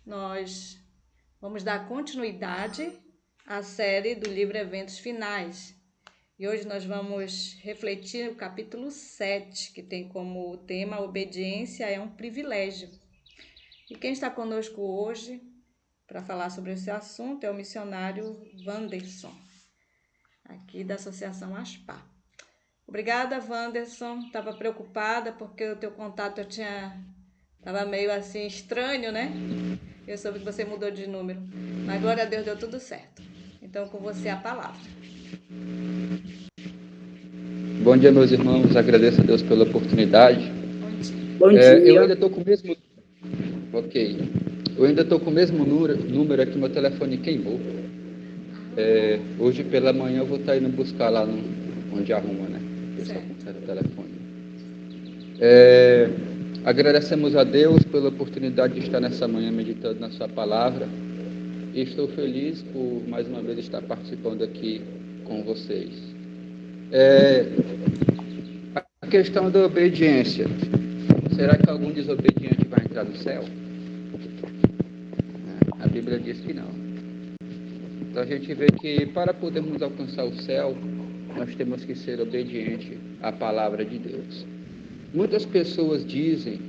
Nós vamos dar continuidade à série do livro Eventos Finais. E hoje nós vamos refletir o capítulo 7, que tem como tema Obediência é um privilégio. E quem está conosco hoje para falar sobre esse assunto é o missionário Wanderson, aqui da Associação Aspar. Obrigada, Wanderson. Estava preocupada porque o teu contato estava meio assim estranho, né? Eu soube que você mudou de número. Mas glória a Deus, deu tudo certo. Então, com você a palavra. Bom dia, meus irmãos. Agradeço a Deus pela oportunidade. Bom dia. Eu ainda estou com o mesmo... Ok. Eu ainda estou com o mesmo número aqui, meu telefone queimou. Hoje pela manhã eu vou estar indo buscar lá onde arruma, né? Eu só conserto o telefone. Agradecemos a Deus pela oportunidade de estar nessa manhã meditando na sua palavra. E estou feliz por mais uma vez estar participando aqui com vocês. A questão da obediência. Será que algum desobediente vai entrar no céu? A Bíblia diz que não. Então a gente vê que para podermos alcançar o céu, nós temos que ser obedientes à palavra de Deus. Muitas pessoas dizem,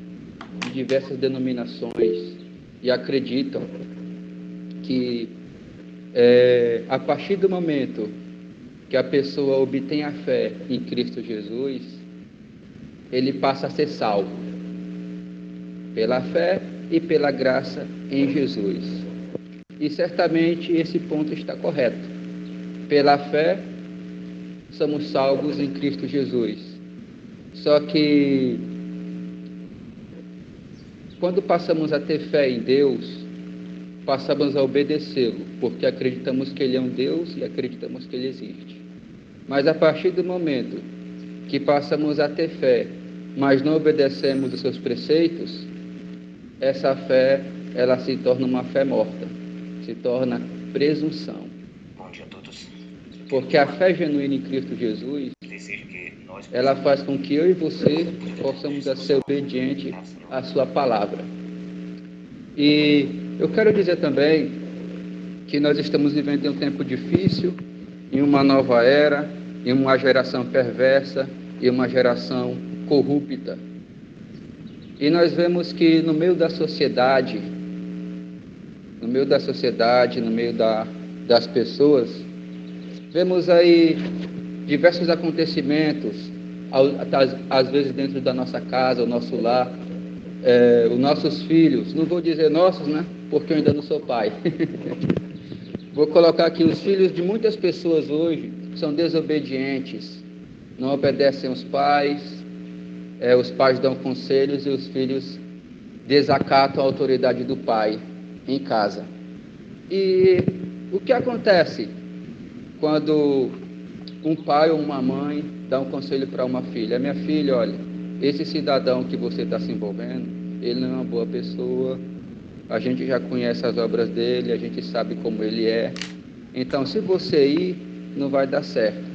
de diversas denominações, e acreditam que a partir do momento que a pessoa obtém a fé em Cristo Jesus, ele passa a ser salvo pela fé e pela graça em Jesus. E certamente esse ponto está correto. Pela fé, somos salvos em Cristo Jesus. Só que, quando passamos a ter fé em Deus, passamos a obedecê-lo, porque acreditamos que Ele é um Deus e acreditamos que Ele existe. Mas a partir do momento que passamos a ter fé, mas não obedecemos os seus preceitos, essa fé, ela se torna uma fé morta, se torna presunção. Bom dia a todos. Porque a fé genuína em Cristo Jesus, ela faz com que eu e você possamos ser obedientes à sua palavra. E eu quero dizer também que nós estamos vivendo em um tempo difícil, em uma nova era, em uma geração perversa e uma geração corrupta. E nós vemos que no meio da sociedade, no meio das pessoas, vemos aí diversos acontecimentos, às vezes dentro da nossa casa, o nosso lar, os nossos filhos, não vou dizer nossos, né? Porque eu ainda não sou pai. Vou colocar aqui, os filhos de muitas pessoas hoje são desobedientes, não obedecem aos pais, os pais dão conselhos e os filhos desacatam a autoridade do pai em casa. E o que acontece quando um pai ou uma mãe dá um conselho para uma filha? Minha filha, olha, esse cidadão que você está se envolvendo, ele não é uma boa pessoa, a gente já conhece as obras dele, a gente sabe como ele é, então se você ir, não vai dar certo.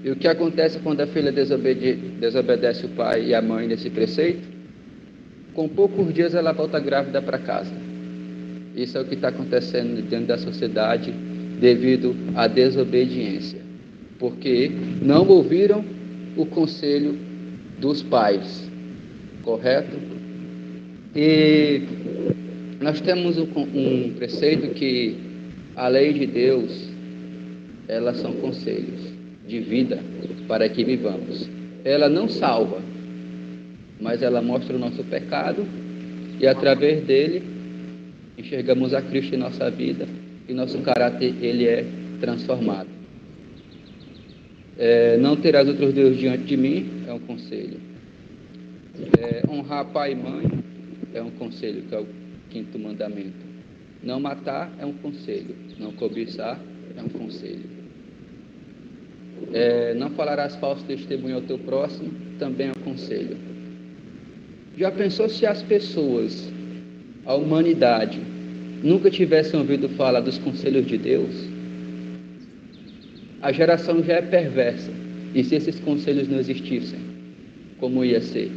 E o que acontece quando a filha desobedece o pai e a mãe nesse preceito? Com poucos dias ela volta grávida para casa. Isso é o que está acontecendo dentro da sociedade devido à desobediência, porque não ouviram o conselho dos pais, correto? E nós temos um preceito que a lei de Deus, elas são conselhos de vida para que vivamos. Ela não salva, mas ela mostra o nosso pecado e através dele enxergamos a Cristo em nossa vida e nosso caráter ele é transformado. Não terás outros deuses diante de mim é um conselho. Honrar pai e mãe é um conselho, que é o 5º mandamento. Não matar é um conselho. Não cobiçar é um conselho. Não falarás falso testemunho ao teu próximo também é um conselho. Já pensou se as pessoas, a humanidade, nunca tivessem ouvido falar dos conselhos de Deus? A geração já é perversa. E se esses conselhos não existissem, como ia ser?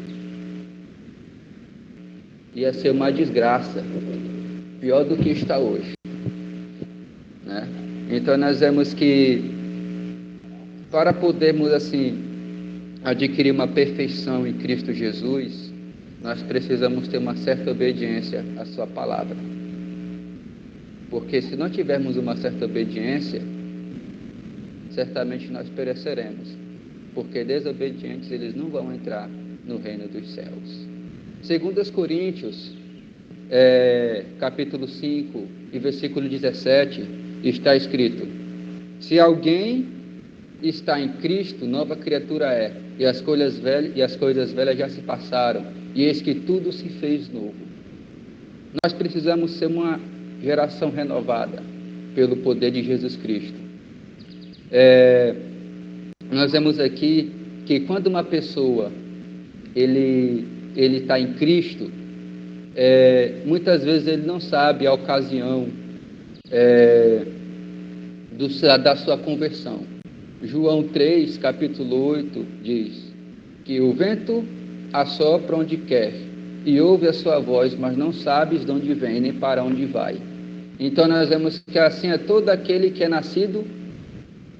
ia ser uma desgraça, pior do que está hoje, né? Então nós vemos que para podermos assim adquirir uma perfeição em Cristo Jesus, nós precisamos ter uma certa obediência à sua palavra. Porque se não tivermos uma certa obediência, certamente nós pereceremos. Porque desobedientes eles não vão entrar no reino dos céus. 2 Coríntios, capítulo 5 e versículo 17, está escrito: se alguém está em Cristo, nova criatura é, e as coisas velhas já se passaram, e eis que tudo se fez novo. Nós precisamos ser uma geração renovada pelo poder de Jesus Cristo. Nós vemos aqui que quando uma pessoa ele está em Cristo, muitas vezes ele não sabe a ocasião da sua conversão. João 3, capítulo 8, diz que o vento assopra onde quer e ouve a sua voz, mas não sabes de onde vem nem para onde vai. Então nós vemos que assim é todo aquele que é nascido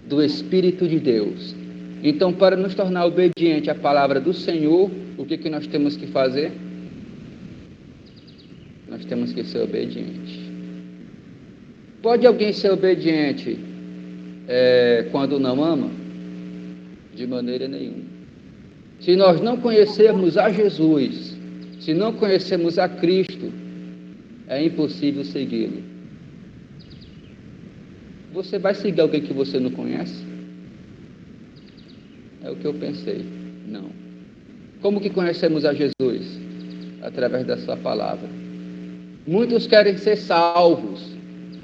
do Espírito de Deus. Então, para nos tornar obediente à palavra do Senhor, o que nós temos que fazer? Nós temos que ser obedientes. Pode alguém ser obediente quando não ama? De maneira nenhuma. Se nós não conhecermos a Jesus, se não conhecermos a Cristo, é impossível segui-lo. Você vai seguir alguém que você não conhece? É o que eu pensei. Não. Como que conhecemos a Jesus? Através da sua palavra. Muitos querem ser salvos,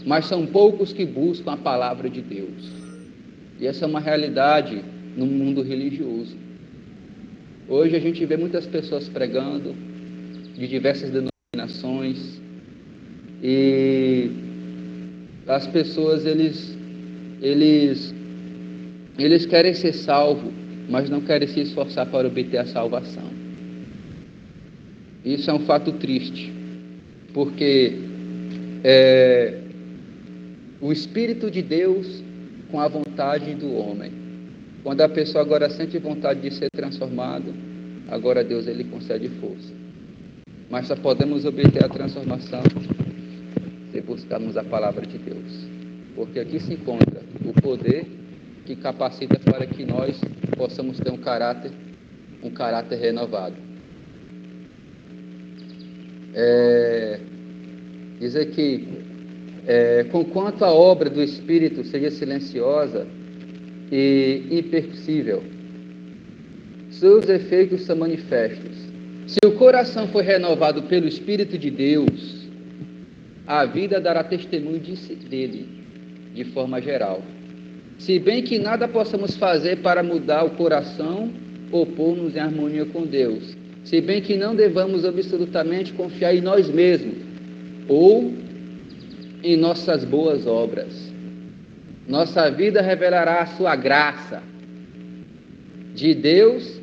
mas são poucos que buscam a palavra de Deus. E essa é uma realidade no mundo religioso. Hoje a gente vê muitas pessoas pregando de diversas denominações e as pessoas eles querem ser salvos, mas não querem se esforçar para obter a salvação. Isso é um fato triste, porque o Espírito de Deus com a vontade do homem. Quando a pessoa agora sente vontade de ser transformado, agora Deus ele concede força. Mas só podemos obter a transformação se buscarmos a palavra de Deus. Porque aqui se encontra o poder que capacita para que nós possamos ter um caráter renovado. Diz aqui, conquanto a obra do Espírito seja silenciosa e imperceptível, seus efeitos são manifestos. Se o coração for renovado pelo Espírito de Deus, a vida dará testemunho dele, de forma geral. Se bem que nada possamos fazer para mudar o coração ou pôr-nos em harmonia com Deus, se bem que não devamos absolutamente confiar em nós mesmos ou em nossas boas obras. Nossa vida revelará a sua graça de Deus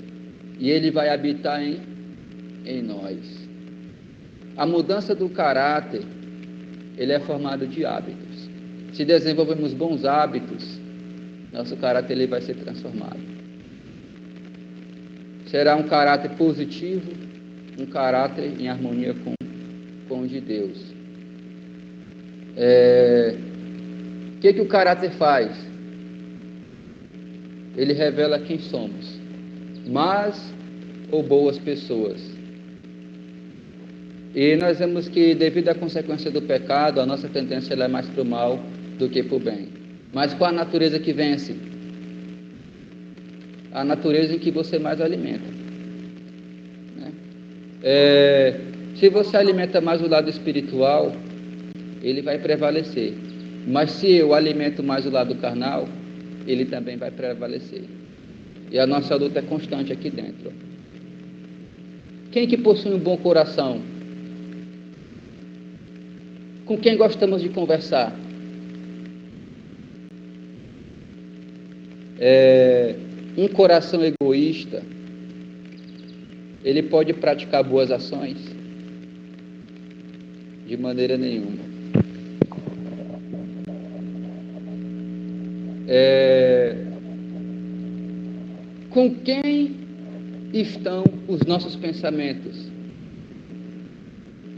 e Ele vai habitar em nós. A mudança do caráter, ele é formado de hábitos. Se desenvolvermos bons hábitos, nosso caráter ele vai ser transformado. Será um caráter positivo, um caráter em harmonia com o de Deus. O que o caráter faz? Ele revela quem somos, más ou boas pessoas. E nós vemos que, devido à consequência do pecado, a nossa tendência é mais para o mal do que para o bem. Mas qual a natureza que vence? A natureza em que você mais alimenta. Se você alimenta mais o lado espiritual, ele vai prevalecer. Mas se eu alimento mais o lado carnal, ele também vai prevalecer. E a nossa luta é constante aqui dentro. Quem que possui um bom coração? Com quem gostamos de conversar? Um coração egoísta, ele pode praticar boas ações? De maneira nenhuma. Com quem estão os nossos pensamentos?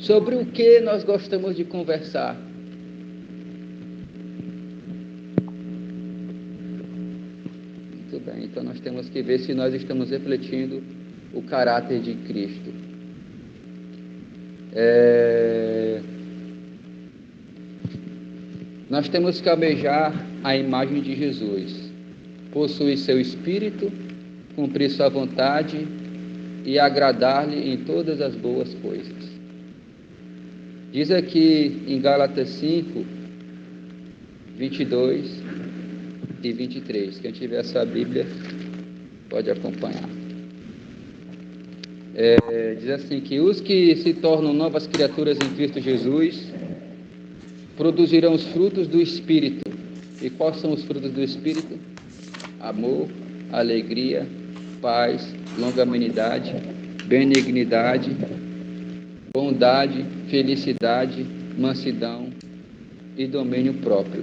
Sobre o que nós gostamos de conversar? Muito bem, então nós temos que ver se nós estamos refletindo o caráter de Cristo. Nós temos que almejar a imagem de Jesus, possuir seu Espírito, cumprir sua vontade e agradar-lhe em todas as boas coisas. Diz aqui em Gálatas 5, 22 e 23. Quem tiver a sua Bíblia pode acompanhar. Diz assim que os que se tornam novas criaturas em Cristo Jesus produzirão os frutos do Espírito. E quais são os frutos do Espírito? Amor, alegria, paz, longanimidade, benignidade, bondade, felicidade, mansidão e domínio próprio.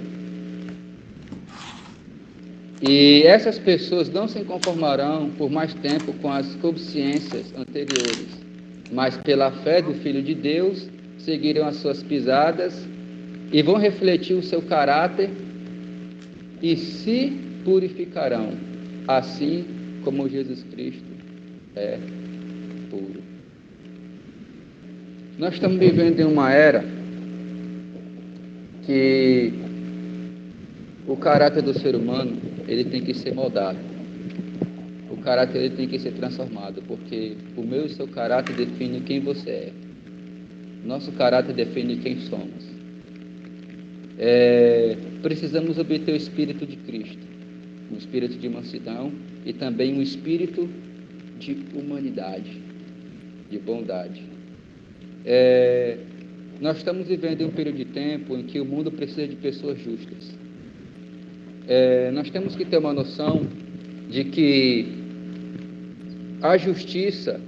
E essas pessoas não se conformarão por mais tempo com as consciências anteriores, mas pela fé do Filho de Deus seguirão as suas pisadas e vão refletir o seu caráter e se purificarão, assim como Jesus Cristo é puro. Nós estamos vivendo em uma era que o caráter do ser humano, ele tem que ser moldado. O caráter, ele tem que ser transformado, porque o meu e o seu caráter define quem você é. Nosso caráter define quem somos. Precisamos obter o Espírito de Cristo, um espírito de mansidão e também um espírito de humanidade, de bondade. Nós estamos vivendo em um período de tempo em que o mundo precisa de pessoas justas. Nós temos que ter uma noção de que a justiça,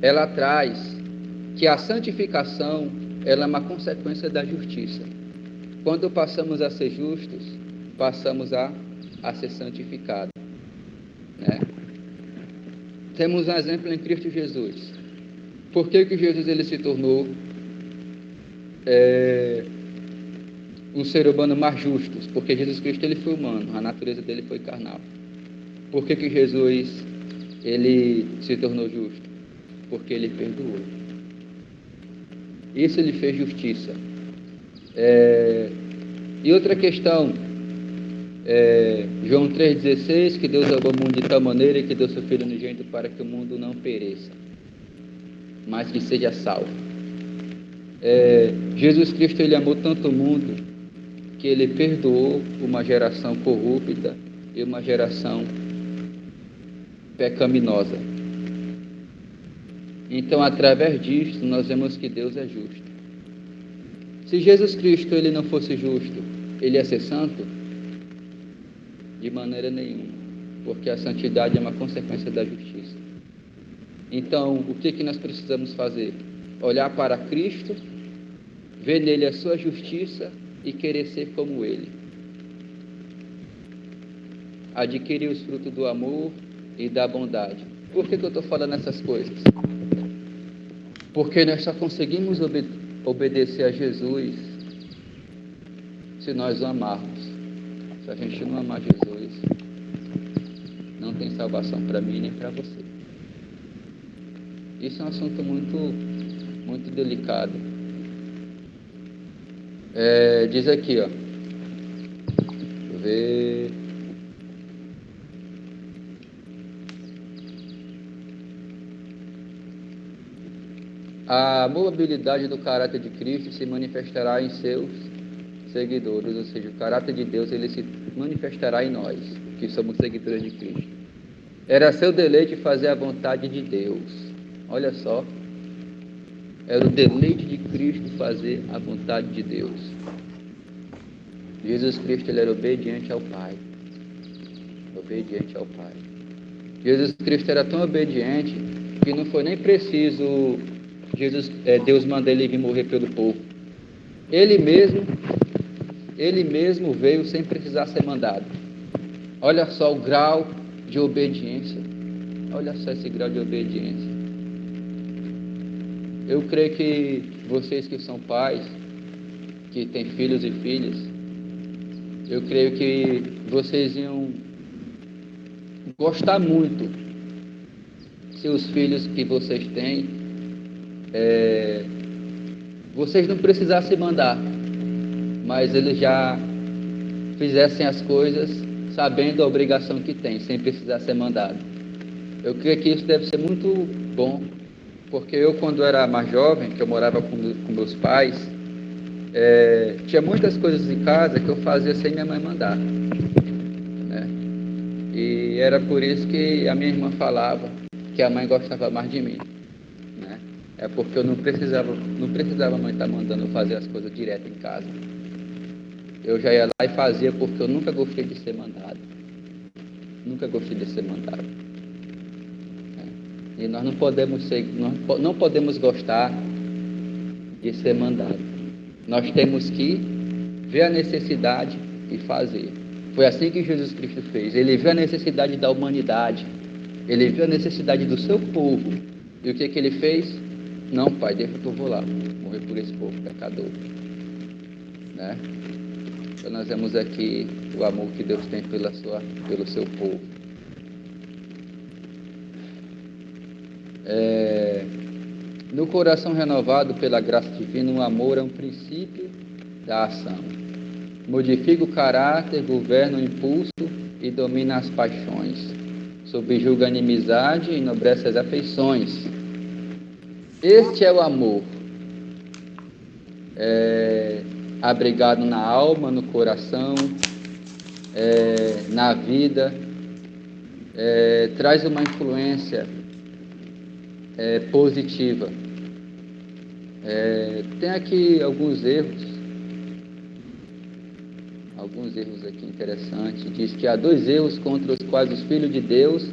ela traz que a santificação, ela é uma consequência da justiça. Quando passamos a ser justos, passamos a ser santificados, né? Temos um exemplo em Cristo Jesus. Por que Jesus ele se tornou um ser humano mais justo? Porque Jesus Cristo ele foi humano, a natureza dele foi carnal. Por que Jesus ele se tornou justo? Porque ele perdoou. Isso ele fez justiça. E outra questão, João 3,16, que Deus amou o mundo de tal maneira que deu seu Filho unigênito para que o mundo não pereça, mas que seja salvo. Jesus Cristo ele amou tanto o mundo que ele perdoou uma geração corrupta e uma geração pecaminosa. Então, através disso, nós vemos que Deus é justo. Se Jesus Cristo ele não fosse justo, ele ia ser santo? De maneira nenhuma, porque a santidade é uma consequência da justiça. Então, o que nós precisamos fazer? Olhar para Cristo, ver nele a sua justiça e querer ser como ele. Adquirir os frutos do amor e da bondade. Por que eu estou falando essas coisas? Porque nós só conseguimos obedecer a Jesus se nós o amarmos. Se a gente não amar Jesus, não tem salvação para mim nem para você. Isso é um assunto muito delicado. Diz aqui, ó. Deixa eu ver. A mobilidade do caráter de Cristo se manifestará em seus seguidores, ou seja, o caráter de Deus ele se manifestará em nós, que somos seguidores de Cristo. Era seu deleite fazer a vontade de Deus. Olha só, era o deleite de Cristo fazer a vontade de Deus. Jesus Cristo ele era obediente ao Pai. Obediente ao Pai. Jesus Cristo era tão obediente que não foi nem preciso Deus mandar ele vir morrer pelo povo. Ele mesmo veio sem precisar ser mandado. Olha só o grau de obediência. Olha só esse grau de obediência. Eu creio que vocês que são pais, que têm filhos e filhas, eu creio que vocês iam gostar muito se os filhos que vocês têm, vocês não precisassem mandar, mas eles já fizessem as coisas sabendo a obrigação que tem, sem precisar ser mandado. Eu creio que isso deve ser muito bom, porque eu, quando era mais jovem, que eu morava com meus pais, tinha muitas coisas em casa que eu fazia sem minha mãe mandar, né? E era por isso que a minha irmã falava que a mãe gostava mais de mim, né? É porque eu não precisava a mãe estar mandando eu fazer as coisas direto em casa. Eu já ia lá e fazia, porque eu nunca gostei de ser mandado. Nunca gostei de ser mandado. E nós não podemos gostar de ser mandado. Nós temos que ver a necessidade e fazer. Foi assim que Jesus Cristo fez. Ele viu a necessidade da humanidade. Ele viu a necessidade do seu povo. E o que ele fez? Não, Pai, deixa que eu vou lá morrer por esse povo pecador, né? Então nós vemos aqui o amor que Deus tem pelo seu povo. No coração renovado pela graça divina, o amor é um princípio da ação. Modifica o caráter, governa o impulso e domina as paixões. Subjuga a inimizade e enobrece as afeições. Este é o amor. Abrigado na alma, no coração, na vida, traz uma influência positiva. Tem aqui alguns erros aqui interessantes. Diz que há 2 erros contra os quais os filhos de Deus,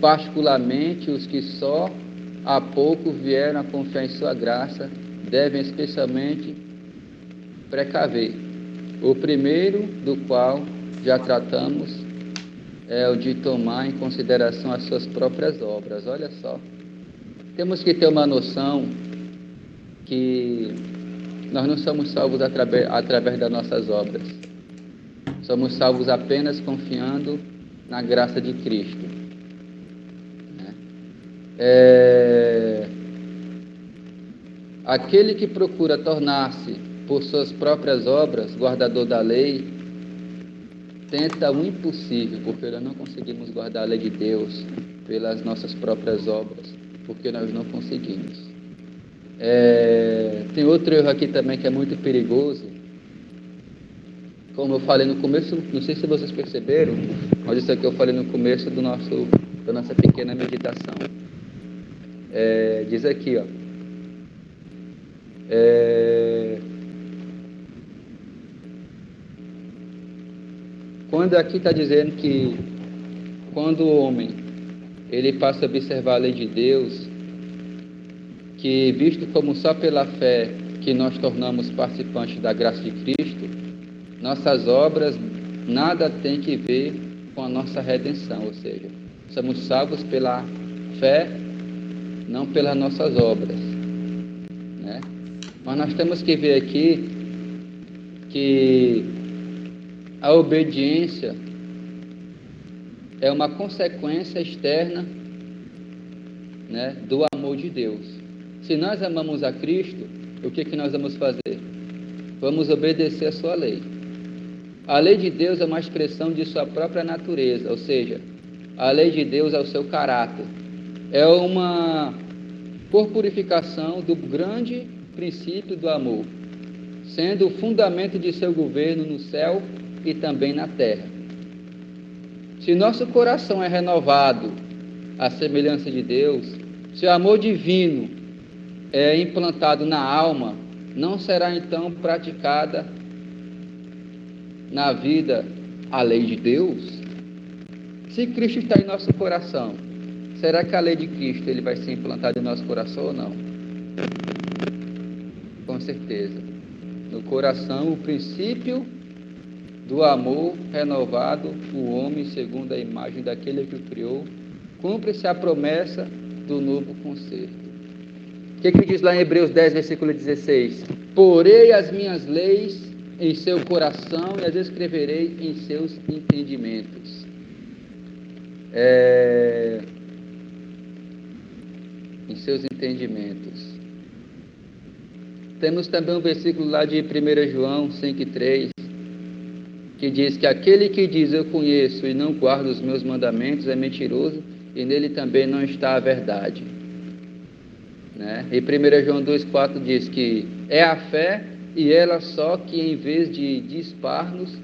particularmente os que só há pouco vieram a confiar em sua graça, devem especialmente precaver. O primeiro, do qual já tratamos, é o de tomar em consideração as suas próprias obras. Olha só, temos que ter uma noção que nós não somos salvos através das nossas obras. Somos salvos apenas confiando na graça de Cristo. Aquele que procura tornar-se, por suas próprias obras, guardador da lei, tenta o impossível, porque nós não conseguimos guardar a lei de Deus pelas nossas próprias obras, porque nós não conseguimos. Tem outro erro aqui também que é muito perigoso. Como eu falei no começo, não sei se vocês perceberam, mas isso aqui eu falei no começo da nossa pequena meditação. Diz aqui, ó. Quando aqui está dizendo que quando o homem ele passa a observar a lei de Deus, que visto como só pela fé que nós tornamos participantes da graça de Cristo, nossas obras nada tem que ver com a nossa redenção, ou seja, somos salvos pela fé, não pelas nossas obras, né? Mas nós temos que ver aqui que a obediência é uma consequência externa, né, do amor de Deus. Se nós amamos a Cristo, o que nós vamos fazer? Vamos obedecer a sua lei. A lei de Deus é uma expressão de sua própria natureza, ou seja, a lei de Deus é o seu caráter. É uma corporificação do grande princípio do amor, sendo o fundamento de seu governo no céu e também na terra. Se nosso coração é renovado à semelhança de Deus, se o amor divino é implantado na alma, não será então praticada na vida a lei de Deus? Se Cristo está em nosso coração, será que a lei de Cristo ele vai ser implantada em nosso coração ou não? Com certeza. No coração, o princípio do amor renovado, o homem segundo a imagem daquele que o criou, cumpre-se a promessa do novo concerto. O que diz lá em Hebreus 10, versículo 16? Porei as minhas leis em seu coração e as escreverei em seus entendimentos. Em seus entendimentos. Temos também um versículo lá de 1 João 5,3, que diz que aquele que diz eu conheço e não guarda os meus mandamentos é mentiroso e nele também não está a verdade. Né? E 1 João 2,4 diz que é a fé e ela só que em vez de dispar-nos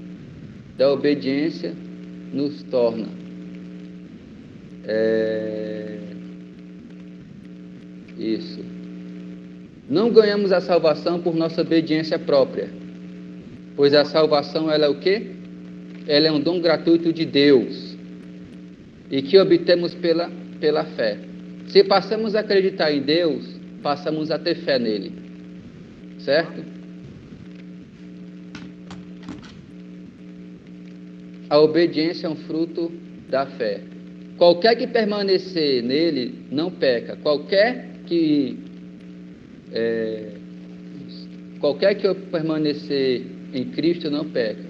da obediência, nos torna. Isso. Não ganhamos a salvação por nossa obediência própria, pois a salvação ela é o quê? Ela é um dom gratuito de Deus e que obtemos pela fé. Se passamos a acreditar em Deus, passamos a ter fé nele, certo? A obediência é um fruto da fé. Qualquer que permanecer nele não peca. Qualquer que permanecer em Cristo não peca.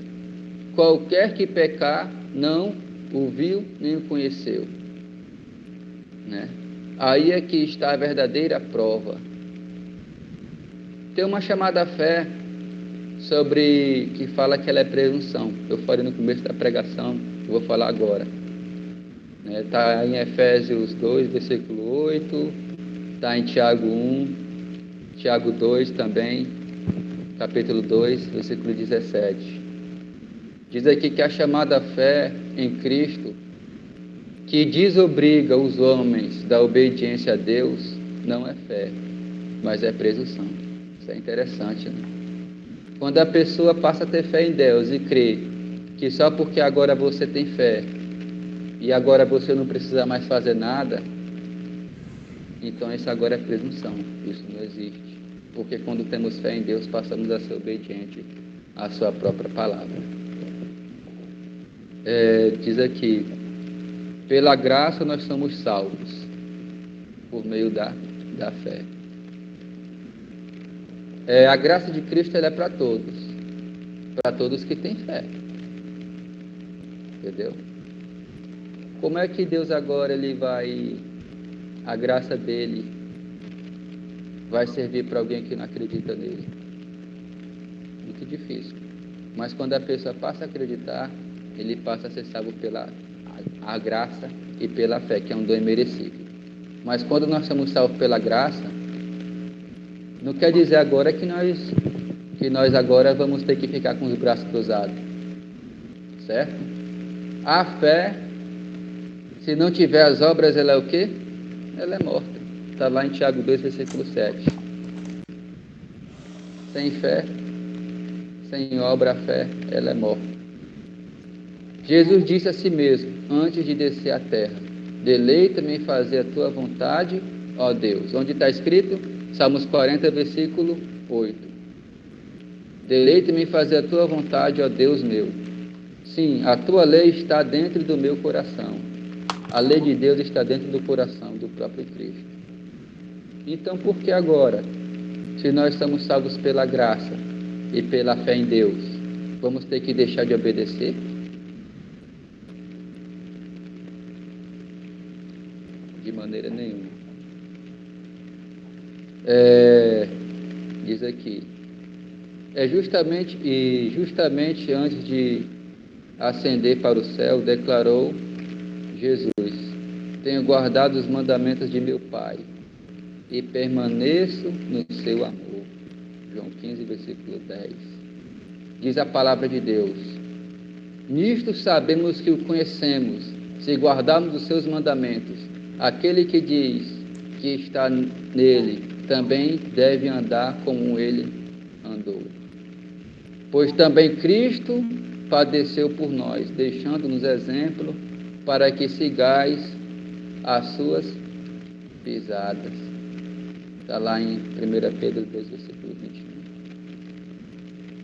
Qualquer que pecar não o viu nem o conheceu. Né? Aí é que está a verdadeira prova. Tem uma chamada fé que fala que ela é presunção. Eu falei no começo da pregação, eu vou falar agora. Está em Efésios 2, versículo 8, está em Tiago 1, Tiago 2 também, capítulo 2, versículo 17. Diz aqui que a chamada fé em Cristo, que desobriga os homens da obediência a Deus, não é fé, mas é presunção. Isso é interessante, né? Quando a pessoa passa a ter fé em Deus e crê que só porque agora você tem fé e agora você não precisa mais fazer nada, então isso agora é presunção. Isso não existe. Porque quando temos fé em Deus, passamos a ser obedientes à sua própria palavra. Diz aqui, pela graça nós somos salvos, por meio da fé. A graça de Cristo ela é para todos que têm fé. Entendeu? Como é que Deus agora a graça dele vai servir para alguém que não acredita nele? Muito difícil. Mas quando a pessoa passa a acreditar, ele passa a ser salvo pela a graça e pela fé, que é um dom imerecido. Mas quando nós somos salvos pela graça, não quer dizer agora que nós agora vamos ter que ficar com os braços cruzados. Certo? A fé, se não tiver as obras, ela é o quê? Ela é morta. Está lá em Tiago 2, versículo 7. Sem fé, sem obra, a fé, ela é morta. Jesus disse a si mesmo, antes de descer à terra, deleita-me em fazer a tua vontade, ó Deus. Onde está escrito? Salmos 40, versículo 8. Deleita-me em fazer a tua vontade, ó Deus meu. Sim, a tua lei está dentro do meu coração. A lei de Deus está dentro do coração do próprio Cristo. Então, por que agora, se nós somos salvos pela graça e pela fé em Deus, vamos ter que deixar de obedecer? De maneira nenhuma. Diz aqui, justamente antes de ascender para o céu, declarou Jesus: tenho guardado os mandamentos de meu Pai e permaneço no seu amor. João 15, versículo 10. Diz a palavra de Deus: nisto sabemos que o conhecemos, se guardarmos os seus mandamentos. Aquele que diz que está nele também deve andar como ele andou. Pois também Cristo padeceu por nós, deixando-nos exemplo para que sigais as suas pisadas. Está lá em 1 Pedro 2, versículo 21.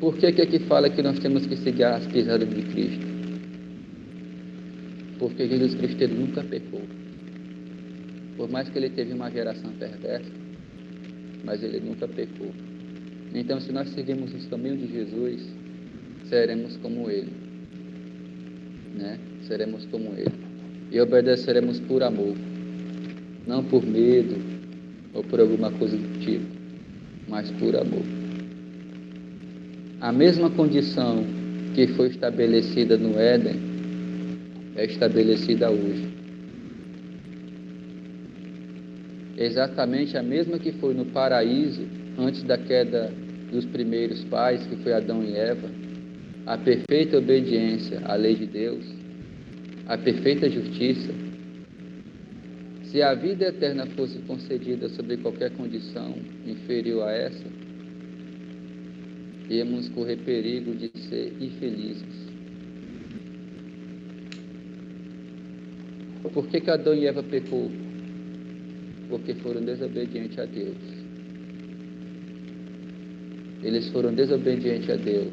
Por que aqui fala que nós temos que seguir as pisadas de Cristo? Porque Jesus Cristo ele nunca pecou. Por mais que ele teve uma geração perversa, mas ele nunca pecou. Então, se nós seguirmos os caminhos de Jesus, seremos como ele, né? Seremos como ele. E obedeceremos por amor, não por medo ou por alguma coisa do tipo, mas por amor. A mesma condição que foi estabelecida no Éden é estabelecida hoje. Exatamente a mesma que foi no paraíso antes da queda dos primeiros pais, que foi Adão e Eva, a perfeita obediência à lei de Deus, a perfeita justiça. Se a vida eterna fosse concedida sob qualquer condição inferior a essa, íamos correr perigo de ser infelizes. Por que Adão e Eva pecou? Porque foram desobedientes a Deus. Eles foram desobedientes a Deus,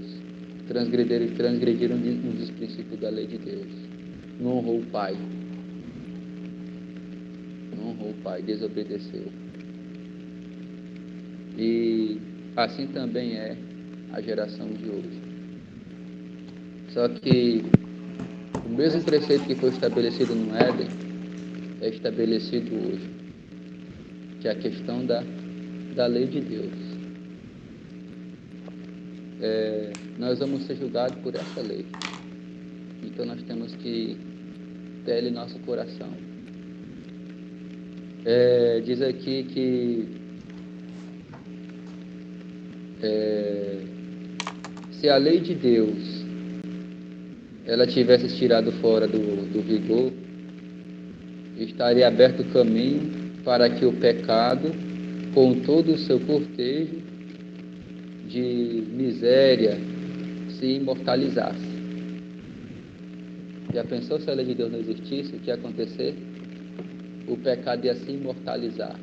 transgrediram um dos princípios da lei de Deus. Não honrou o Pai. Não honrou o Pai, desobedeceu. E assim também é a geração de hoje. Só que o mesmo preceito que foi estabelecido no Éden é estabelecido hoje, que é a questão da lei de Deus. Nós vamos ser julgados por essa lei. Então nós temos que ter ela em nosso coração. Diz aqui que se a lei de Deus ela tivesse tirado fora do vigor, estaria aberto o caminho para que o pecado, com todo o seu cortejo de miséria, se imortalizasse. Já pensou se a lei de Deus não existisse? O que ia acontecer? O pecado ia se imortalizar.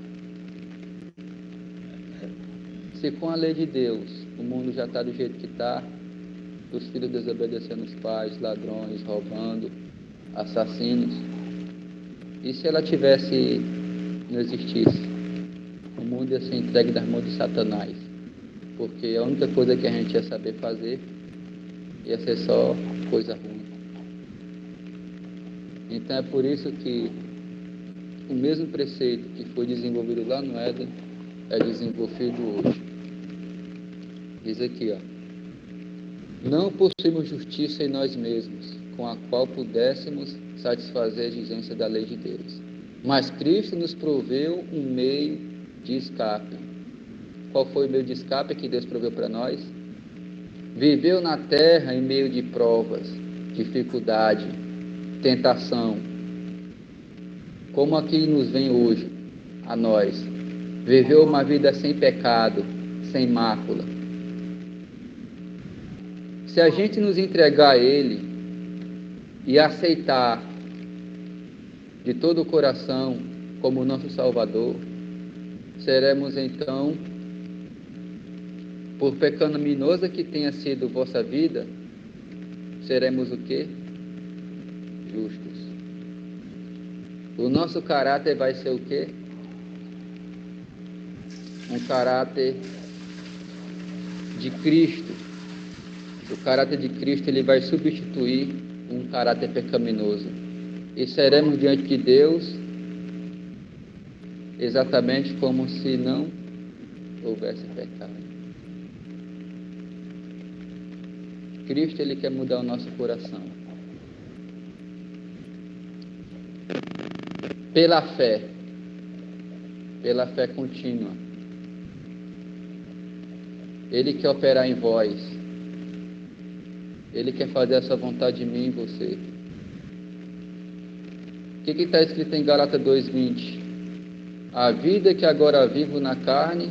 Se com a lei de Deus o mundo já está do jeito que está, os filhos desobedecendo os pais, ladrões, roubando, assassinos, e se ela não existisse, o mundo ia ser entregue nas mãos de Satanás, porque a única coisa que a gente ia saber fazer ia ser só coisa ruim. Então é por isso que o mesmo preceito que foi desenvolvido lá no Éden é desenvolvido hoje. Diz aqui, não possuímos justiça em nós mesmos, com a qual pudéssemos satisfazer a exigência da lei de Deus. Mas Cristo nos proveu um meio de escape. Qual foi o meio de escape que Deus proveu para nós? Viveu na terra em meio de provas, dificuldade, tentação, como aqui nos vem hoje a nós. Viveu uma vida sem pecado, sem mácula. Se a gente nos entregar a Ele e aceitar de todo o coração como nosso Salvador, seremos então, por pecaminosa que tenha sido vossa vida, seremos o quê? Justos. O nosso caráter vai ser o quê? Um caráter de Cristo. O caráter de Cristo ele vai substituir um caráter pecaminoso. E seremos diante de Deus exatamente como se não houvesse pecado. Cristo ele quer mudar o nosso coração. Pela fé contínua. Ele quer operar em vós. Ele quer fazer essa vontade em mim e em você. O que está escrito em Gálatas 2:20? A vida que agora vivo na carne,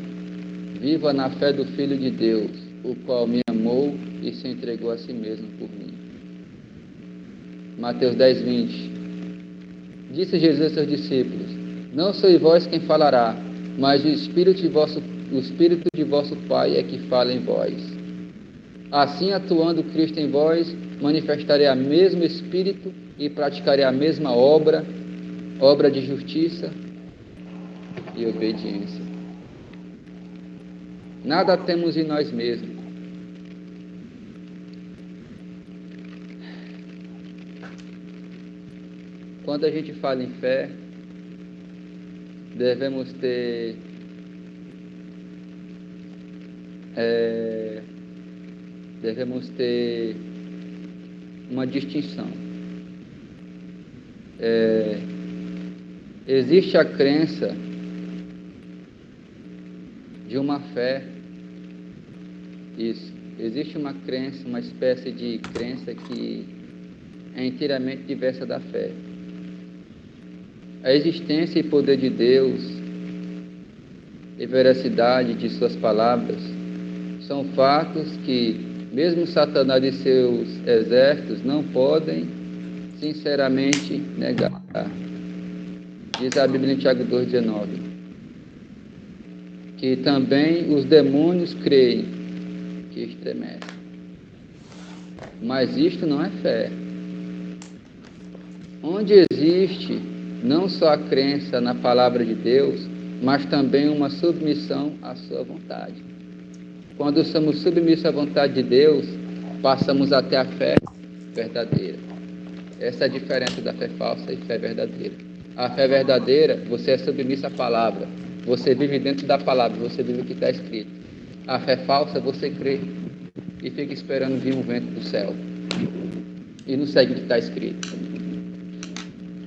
viva na fé do Filho de Deus, o qual me amou e se entregou a si mesmo por mim. Mateus 10:20. Disse Jesus a seus discípulos: Não sois vós quem falará, mas o Espírito de vosso Pai é que fala em vós. Assim, atuando Cristo em vós, manifestarei o mesmo Espírito e praticarei a mesma obra de justiça e obediência. Nada temos em nós mesmos. Quando a gente fala em fé, devemos ter uma distinção. Existe a crença de uma fé, existe uma crença, uma espécie de crença que é inteiramente diversa da fé. A existência e poder de Deus e veracidade de suas palavras são fatos que, mesmo Satanás e seus exércitos, não podem sinceramente negar. Diz a Bíblia em Tiago 2,19, que também os demônios creem, que estremecem. Mas isto não é fé. Onde existe não só a crença na palavra de Deus, mas também uma submissão à sua vontade. Quando somos submissos à vontade de Deus, passamos até a fé verdadeira. Essa é a diferença da fé falsa e fé verdadeira. A fé verdadeira, você é submisso à palavra. Você vive dentro da palavra, você vive o que está escrito. A fé falsa, você crê e fica esperando vir um vento do céu. E não segue o que está escrito.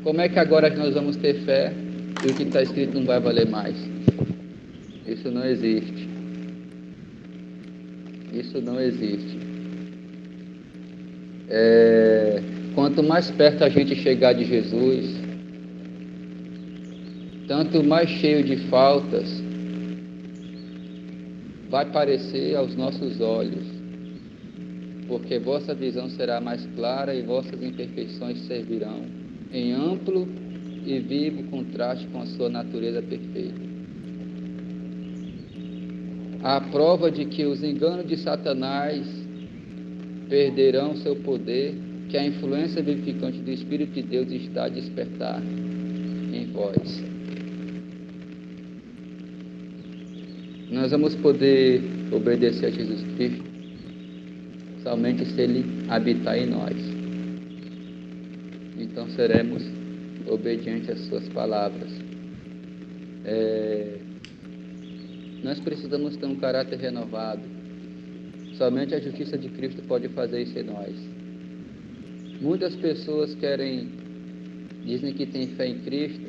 Como é que agora nós vamos ter fé e o que está escrito não vai valer mais? Isso não existe. Isso não existe. Quanto mais perto a gente chegar de Jesus, tanto mais cheio de faltas vai parecer aos nossos olhos, porque vossa visão será mais clara e vossas imperfeições servirão em amplo e vivo contraste com a sua natureza perfeita. A prova de que os enganos de Satanás perderão seu poder, que a influência vivificante do Espírito de Deus está a despertar em vós. Nós vamos poder obedecer a Jesus Cristo somente se Ele habitar em nós. Então seremos obedientes às suas palavras. Nós precisamos ter um caráter renovado. Somente a justiça de Cristo pode fazer isso em nós. Muitas pessoas dizem que têm fé em Cristo,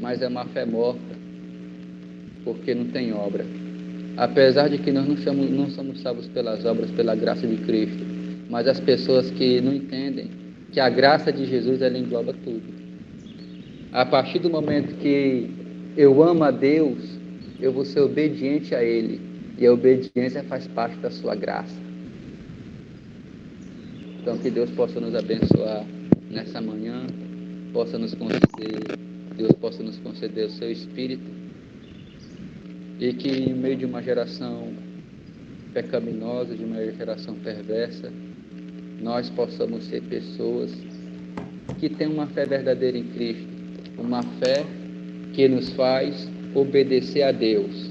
mas é uma fé morta, porque não tem obra. Apesar de que nós não somos salvos pelas obras, pela graça de Cristo, mas as pessoas que não entendem que a graça de Jesus, ela engloba tudo. A partir do momento que eu amo a Deus, eu vou ser obediente a Ele, e a obediência faz parte da sua graça. Então que Deus possa nos abençoar nessa manhã, Deus possa nos conceder o seu Espírito, e que em meio de uma geração pecaminosa, de uma geração perversa, nós possamos ser pessoas que têm uma fé verdadeira em Cristo, uma fé que nos faz obedecer a Deus,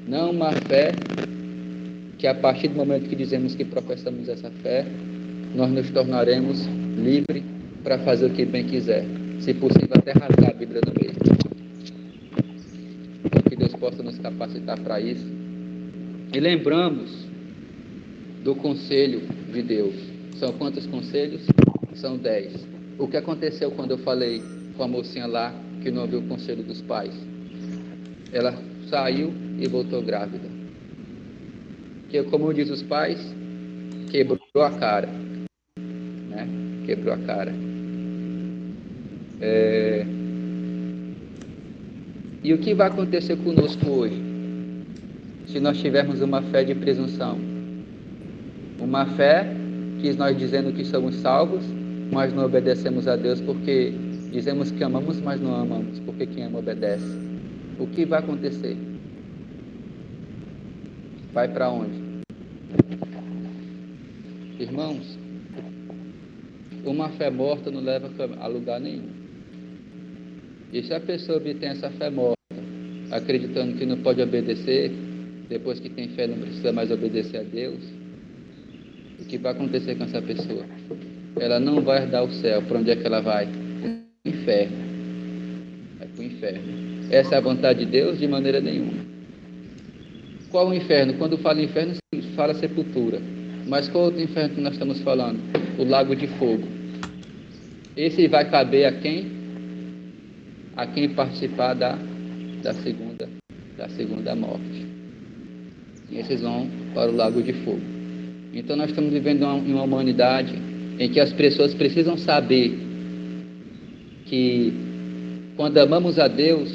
não uma fé que a partir do momento que dizemos que professamos essa fé, nós nos tornaremos livres para fazer o que bem quiser, se possível até rasgar a Bíblia no meio. Então que Deus possa nos capacitar para isso. E lembramos do conselho de Deus. São quantos conselhos? São 10. O que aconteceu quando eu falei com a mocinha lá que não ouviu o conselho dos pais? Ela saiu e voltou grávida. Que, como diz os pais, quebrou a cara. Né? Quebrou a cara. E o que vai acontecer conosco hoje? Se nós tivermos uma fé de presunção. Uma fé que nós dizendo que somos salvos, mas não obedecemos a Deus porque Dizemos que amamos, mas não amamos, porque quem ama obedece. O que vai acontecer? Vai para onde? Irmãos, uma fé morta não leva a lugar nenhum. E se a pessoa obtém essa fé morta, acreditando que não pode obedecer, depois que tem fé não precisa mais obedecer a Deus, o que vai acontecer com essa pessoa? Ela não vai herdar o céu. Para onde é que ela vai? Para o inferno. Vai para o inferno. Essa é a vontade de Deus? De maneira nenhuma. Qual o inferno? Quando fala inferno, fala sepultura. Mas qual outro inferno que nós estamos falando? O lago de fogo. Esse vai caber a quem? A quem participar da segunda morte. E esses vão para o lago de fogo. Então nós estamos vivendo em uma humanidade em que as pessoas precisam saber que quando amamos a Deus,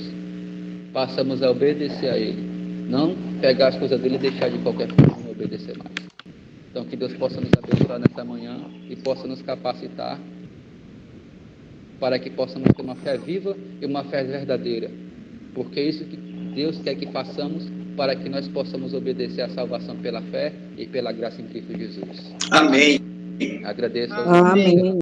passamos a obedecer a Ele. Não pegar as coisas dele e deixar de qualquer forma e obedecer mais. Então que Deus possa nos abençoar nesta manhã e possa nos capacitar para que possamos ter uma fé viva e uma fé verdadeira. Porque é isso que Deus quer que façamos para que nós possamos obedecer à salvação pela fé e pela graça em Cristo Jesus. Amém. Agradeço. Amém.